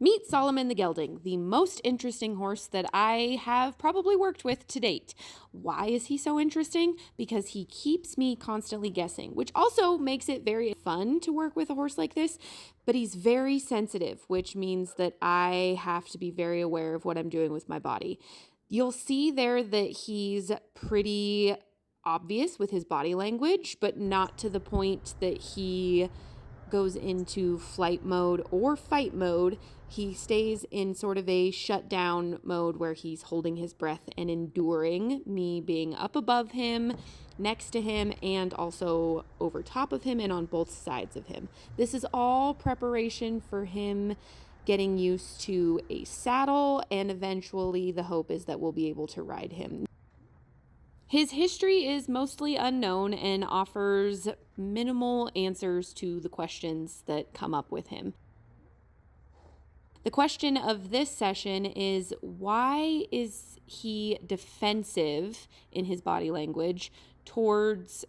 Meet Solomon the Gelding, the most interesting horse that I have probably worked with to date. Why is he so interesting? Because he keeps me constantly guessing, which also makes it very fun to work with a horse like this. But he's very sensitive, which means that I have to be very aware of what I'm doing with my body. You'll see there that he's pretty obvious with his body language, but not to the point that he goes into flight mode or fight mode. He stays in sort of a shutdown mode where he's holding his breath and enduring me being up above him, next to him, and also over top of him and on both sides of him. This is all preparation for him getting used to a saddle, and eventually the hope is that we'll be able to ride him. His history is mostly unknown and offers minimal answers to the questions that come up with him. The question of this session is, why is he defensive in his body language towards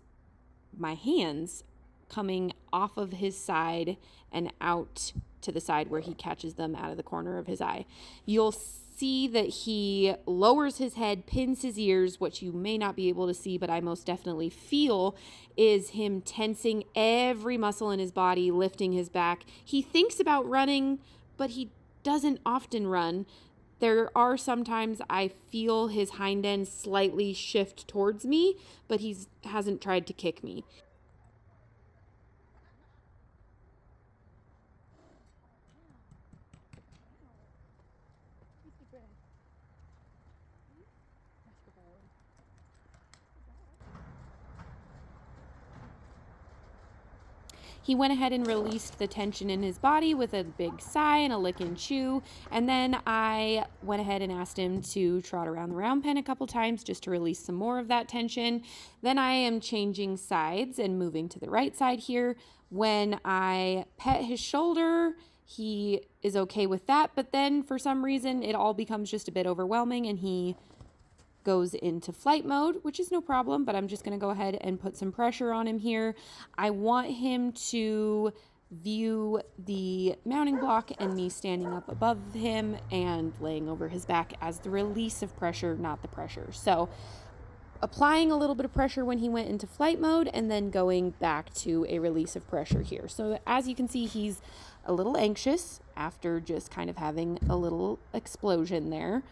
my hands coming off of his side and out to the side where he catches them out of the corner of his eye? You'll see that he lowers his head, pins his ears. What you may not be able to see, but I most definitely feel, is him tensing every muscle in his body, lifting his back. He thinks about running, but he doesn't often run. There are sometimes I feel his hind end slightly shift towards me, but he hasn't tried to kick me. He went ahead and released the tension in his body with a big sigh and a lick and chew. And then I went ahead and asked him to trot around the round pen a couple times just to release some more of that tension. Then I am changing sides and moving to the right side here. When I pet his shoulder, he is okay with that. But then for some reason, it all becomes just a bit overwhelming and he goes into flight mode, which is no problem, but I'm just going to go ahead and put some pressure on him here. I want him to view the mounting block and me standing up above him and laying over his back as the release of pressure, not the pressure. So applying a little bit of pressure when he went into flight mode and then going back to a release of pressure here. So as you can see, he's a little anxious after just kind of having a little explosion there.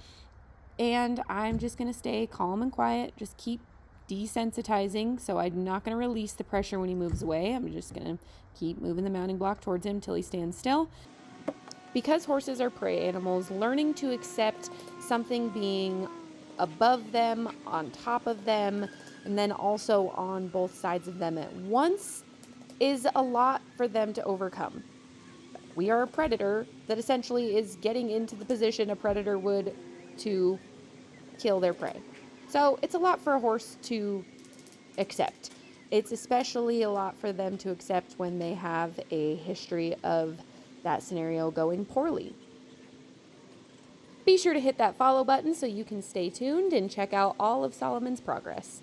And I'm just going to stay calm and quiet, just keep desensitizing. So I'm not going to release the pressure when he moves away. I'm just going to keep moving the mounting block towards him till he stands still. Because horses are prey animals, learning to accept something being above them, on top of them, and then also on both sides of them at once is a lot for them to overcome. We are a predator that essentially is getting into the position a predator would to kill their prey. So it's a lot for a horse to accept. It's especially a lot for them to accept when they have a history of that scenario going poorly. Be sure to hit that follow button so you can stay tuned and check out all of Solomon's progress.